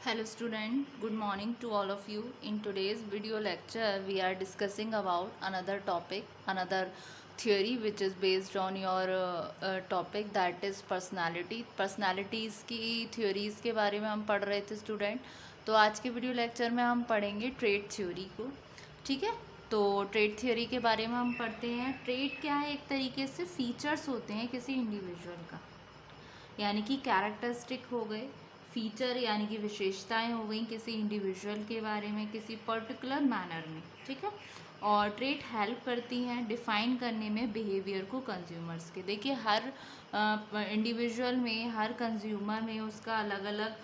Hello student, good morning to all of you. In today's video lecture, we are discussing about another topic, another theory which is based on your topic that is personality. Personalities की theories के बारे में हम पढ़ रहे थे student. तो आज के वीडियो लेक्चर में हम पढ़ेंगे ट्रेड थ्योरी को. ठीक है, तो ट्रेड थ्योरी के बारे में हम पढ़ते हैं. ट्रेड क्या है? एक तरीके से फीचर्स होते हैं किसी इंडिविजुअल का, यानी कि कैरेक्टरिस्टिक हो गए, फीचर यानी कि विशेषताएं हो गई किसी इंडिविजुअल के बारे में किसी पर्टिकुलर मैनर में. ठीक है, और ट्रेट हेल्प करती हैं डिफाइन करने में बिहेवियर को कंज्यूमर्स के. देखिए, हर इंडिविजुअल में, हर कंज्यूमर में उसका अलग अलग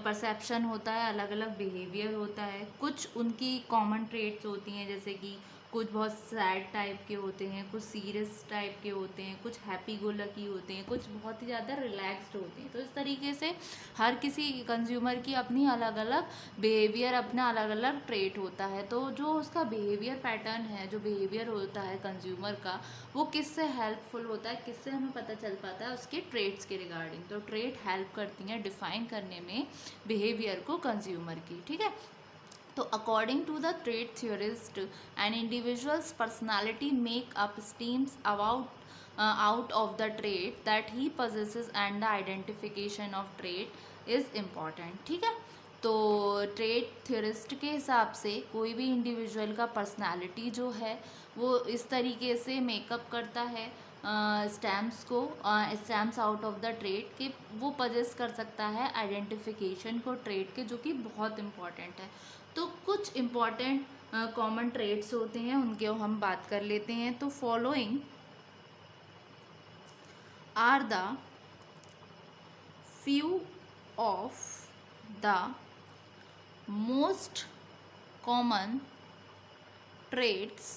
परसेप्शन होता है, अलग अलग बिहेवियर होता है. कुछ उनकी कॉमन ट्रेट्स होती हैं, जैसे कि कुछ बहुत सैड टाइप के होते हैं, कुछ सीरियस टाइप के होते हैं, कुछ हैप्पी गो लकी होते हैं, कुछ बहुत ही ज़्यादा रिलैक्स्ड होते हैं. तो इस तरीके से हर किसी कंज्यूमर की अपनी अलग अलग बिहेवियर, अपना अलग अलग ट्रेट होता है. तो जो उसका बिहेवियर पैटर्न है, जो बिहेवियर होता है कंज्यूमर का, वो किससे हेल्पफुल होता है, किससे हमें पता चल पाता है उसके ट्रेट्स के रिगार्डिंग. तो ट्रेट हेल्प करती हैं डिफाइन करने में बिहेवियर को कंज्यूमर की. ठीक है, तो according to the trait theorist, an individual's personality make up stems out of the trait that he possesses, and the identification of trait is important. ठीक है, तो ट्रेट थ्योरिस्ट के हिसाब से कोई भी इंडिविजुअल का पर्सनालिटी जो है वो इस तरीके से मेकअप करता है स्टैम्प्स को, stamps out of the trait के वो पजेस कर सकता है आइडेंटिफिकेशन को ट्रेट के, जो कि बहुत इम्पॉर्टेंट है. तो कुछ इम्पॉर्टेंट कॉमन ट्रेट्स होते हैं, उनके हम बात कर लेते हैं. तो following are the few of the most common traits.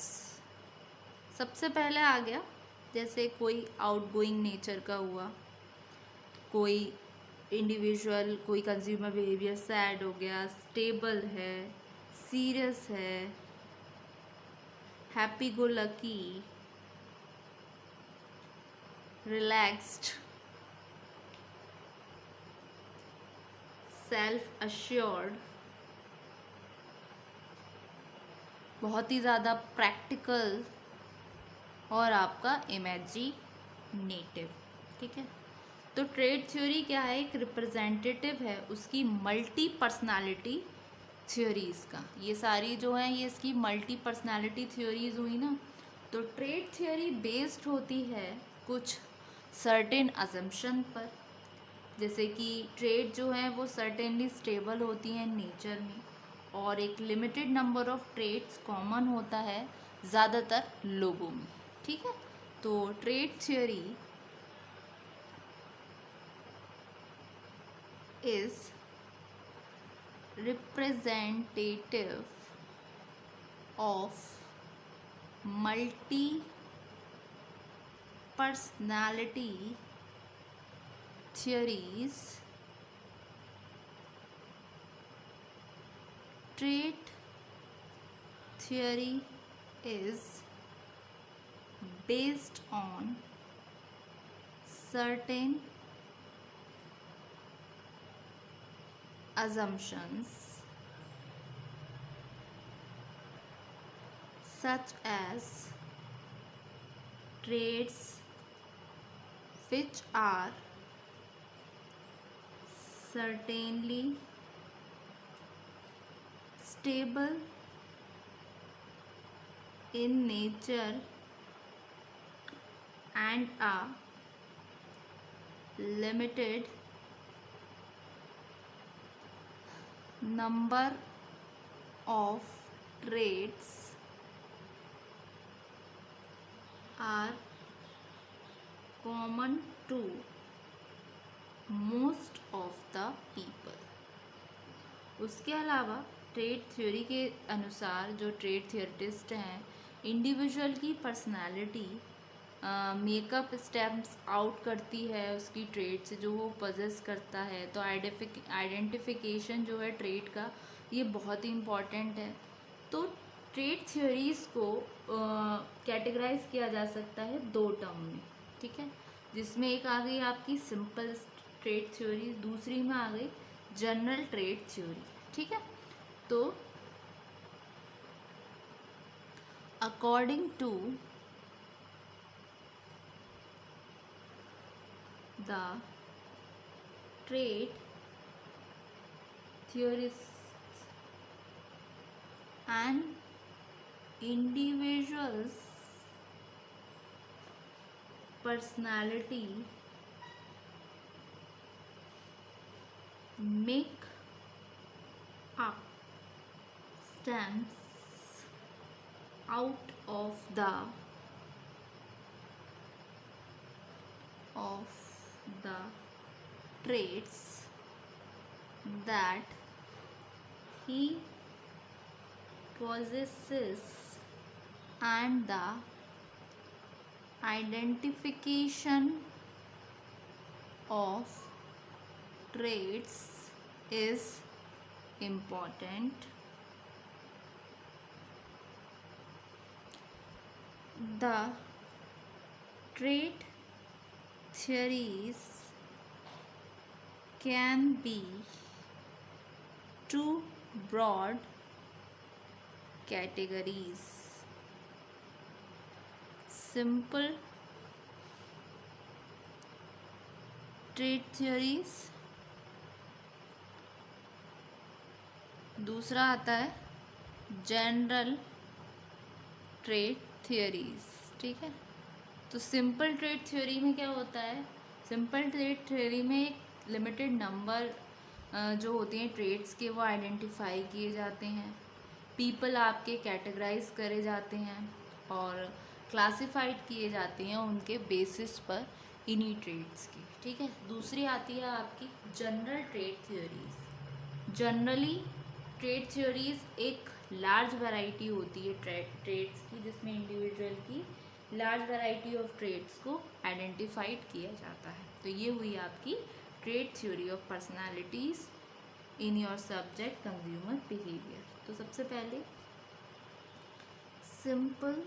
सबसे पहले आ गया, जैसे कोई आउटगोइंग नेचर का हुआ, कोई इंडिविजुअल, कोई कंज्यूमर बिहेवियर सैड हो गया, स्टेबल है, सीरियस है, happy go lucky, relaxed, self assured, बहुत ही ज़्यादा प्रैक्टिकल, और आपका इमेजिनेटिव. ठीक है, तो ट्रेड थ्योरी क्या है? एक रिप्रेजेंटेटिव है उसकी मल्टी पर्सनालिटी थ्योरीज का. ये सारी जो है ये इसकी मल्टी पर्सनालिटी थ्योरीज हुई ना. तो ट्रेड थ्योरी बेस्ड होती है कुछ सर्टेन अजम्पशन पर, जैसे कि ट्रेड जो है वो सर्टेनली स्टेबल होती हैं नेचर में, और एक limited number of traits common होता है ज़्यादातर लोगों में. ठीक है, तो trait theory is representative of multi personality theories. Trait theory is based on certain assumptions such as traits which are certainly stable in nature and a limited number of traits are common to most of the people. उसके अलावा trade theory के अनुसार जो trade थियोरिटिस्ट हैं, individual की personality makeup steps out करती है उसकी ट्रेड से, जो वो पजेस करता है. तो आइडेंटिफिकेशन जो है ट्रेड का, ये बहुत ही इम्पॉर्टेंट है. तो ट्रेड थ्योरीज को कैटेगराइज किया जा सकता है दो टर्म में. ठीक है, जिसमें एक आ गई आपकी सिंपल ट्रेड थ्योरी, दूसरी में आ गई जनरल ट्रेड थ्योरी, ठीक है। तो according to the trait theorists and individuals personality make up stems out of the traits that he possesses and the identification of traits is important. The trait theories can be two broad categories: simple trait theories, दूसरा आता है general trade theories, ठीक है। तो simple trade theory में क्या होता है, सिंपल ट्रेड थ्योरी में एक लिमिटेड नंबर जो होते हैं ट्रेड्स के वो आइडेंटिफाई किए जाते हैं, पीपल आपके कैटेगराइज करे जाते हैं और क्लासिफाइड किए जाते हैं उनके बेसिस पर इन्हीं ट्रेड्स की, ठीक है। दूसरी आती है आपकी general trade theories. Generally trade theories एक लार्ज वैरायटी होती है ट्रेड्स की, जिसमें इंडिविजुअल की लार्ज वैरायटी ऑफ ट्रेड्स को आइडेंटिफाइड किया जाता है। तो ये हुई आपकी trade theory of personalities in your subject consumer behaviour. तो सबसे पहले सिंपल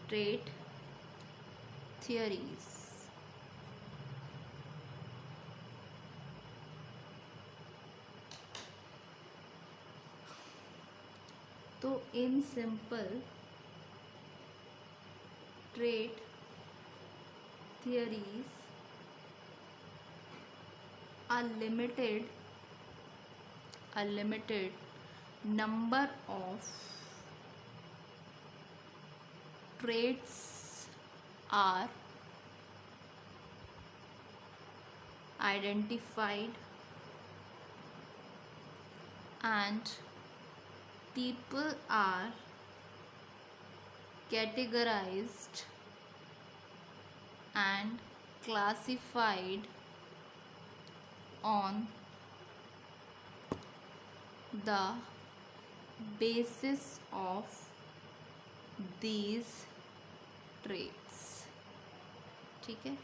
ट्रेड थियरीज। तो in simple trade theories, a limited number of traits are identified and people are categorized and classified on the basis of these traits, ठीक है।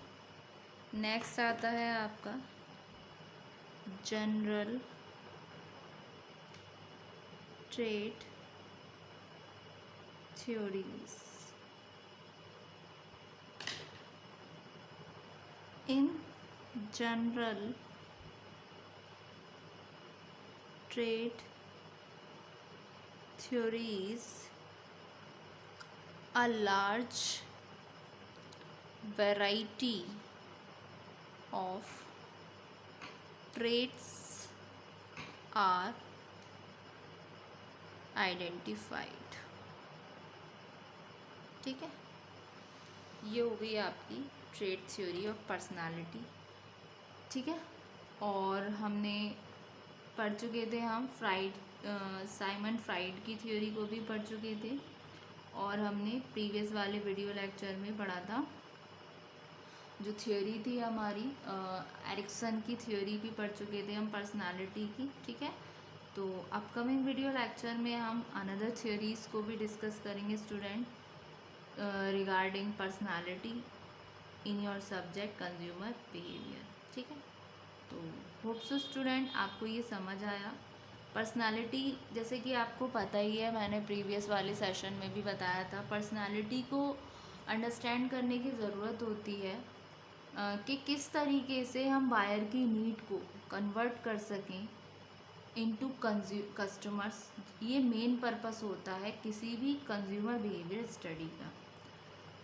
Next आता है आपका general trade theories. In general trade theories, a large variety of traits are identified, ठीक है। ये हो गई आपकी ट्रेड थ्योरी ऑफ पर्सनालिटी, ठीक है। और हमने पढ़ चुके थे हम साइमन फ्राइड की थ्योरी को भी पढ़ चुके थे, और हमने प्रीवियस वाले वीडियो लेक्चर में पढ़ा था जो थ्योरी थी हमारी एरिक्सन की थ्योरी भी पढ़ चुके थे हम पर्सनालिटी की, ठीक है। तो अपकमिंग वीडियो लेक्चर में हम अनदर थ्योरीज को भी डिस्कस करेंगे student regarding personality in your subject consumer behaviour, ठीक है। तो होप सो स्टूडेंट आपको ये समझ आया। पर्सनालिटी जैसे कि आपको पता ही है, मैंने प्रीवियस वाले सेशन में भी बताया था, पर्सनालिटी को अंडरस्टैंड करने की ज़रूरत होती है कि किस तरीके से हम बायर की नीड को कन्वर्ट कर सकें इनटू कस्टमर्स। ये मेन पर्पस होता है किसी भी कंज्यूमर बिहेवियर स्टडी का।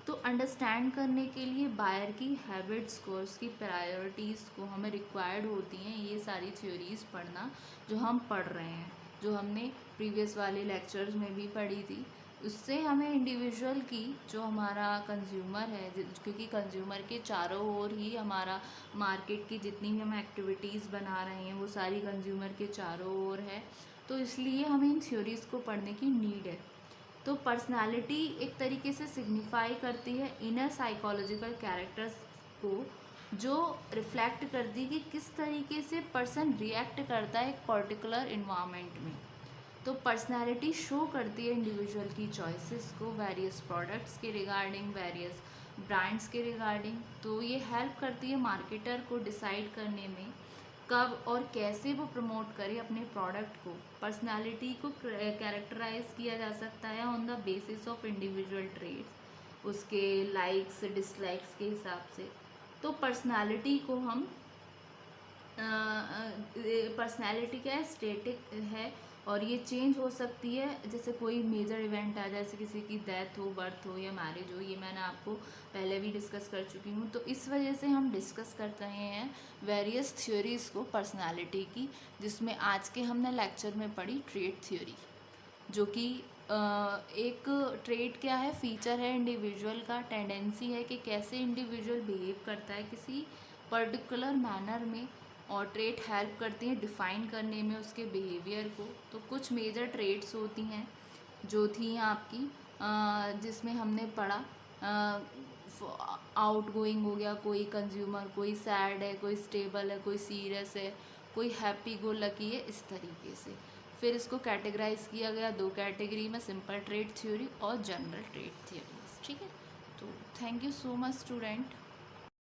तो अंडरस्टैंड करने के लिए बायर की हैबिट्स को, उसकी प्रायोरिटीज़ को हमें रिक्वायर्ड होती हैं ये सारी थ्योरीज़ पढ़ना जो हम पढ़ रहे हैं, जो हमने प्रीवियस वाले लेक्चर्स में भी पढ़ी थी। उससे हमें इंडिविजुअल की जो हमारा कंज्यूमर है, क्योंकि कंज्यूमर के चारों ओर ही हमारा मार्केट की जितनी भी हम एक्टिविटीज़ बना रहे हैं वो सारी कंज्यूमर के चारों ओर है, तो इसलिए हमें इन थ्योरीज़ को पढ़ने की नीड है। तो पर्सनालिटी एक तरीके से सिग्निफाई करती है इनर साइकोलॉजिकल कैरेक्टर्स को, जो रिफ्लेक्ट करती है कि किस तरीके से पर्सन रिएक्ट करता है एक पर्टिकुलर इन्वायरमेंट में। तो पर्सनालिटी शो करती है इंडिविजुअल की चॉइसेस को वेरियस प्रोडक्ट्स के रिगार्डिंग, वेरियस ब्रांड्स के रिगार्डिंग। तो ये हेल्प करती है मार्केटर को डिसाइड करने में कब और कैसे वो प्रमोट करे अपने प्रोडक्ट को। पर्सनालिटी को कैरेक्टराइज किया जा सकता है on the basis of individual traits, उसके लाइक्स डिसलाइक्स के हिसाब से। तो पर्सनालिटी को हम पर्सनालिटी क्या है, स्टेटिक है और ये चेंज हो सकती है जैसे कोई मेजर इवेंट आ जाए, जैसे किसी की डेथ हो, बर्थ हो या मैरिज हो। ये मैंने आपको पहले भी डिस्कस कर चुकी हूँ। तो इस वजह से हम डिस्कस कर रहे हैं वेरियस थ्योरीज़ को पर्सनालिटी की, जिसमें आज के हमने लेक्चर में पढ़ी ट्रेट थ्योरी, जो कि एक ट्रेट क्या है, फीचर है इंडिविजुअल का, टेंडेंसी है कि कैसे इंडिविजुअल बिहेव करता है किसी पर्टिकुलर मैनर में, और ट्रेट हेल्प करती हैं डिफ़ाइन करने में उसके बिहेवियर को। तो कुछ मेजर ट्रेट्स होती हैं जो थी आपकी, जिसमें हमने पढ़ा आउट गोइंग हो गया कोई कंज्यूमर, कोई सैड है, कोई स्टेबल है, कोई सीरियस है, कोई हैप्पी गो लकी है, इस तरीके से। फिर इसको कैटेगराइज किया गया दो कैटेगरी में, सिंपल ट्रेट थ्योरी और जनरल ट्रेट थ्योरीज। ठीक है, तो thank you so much student.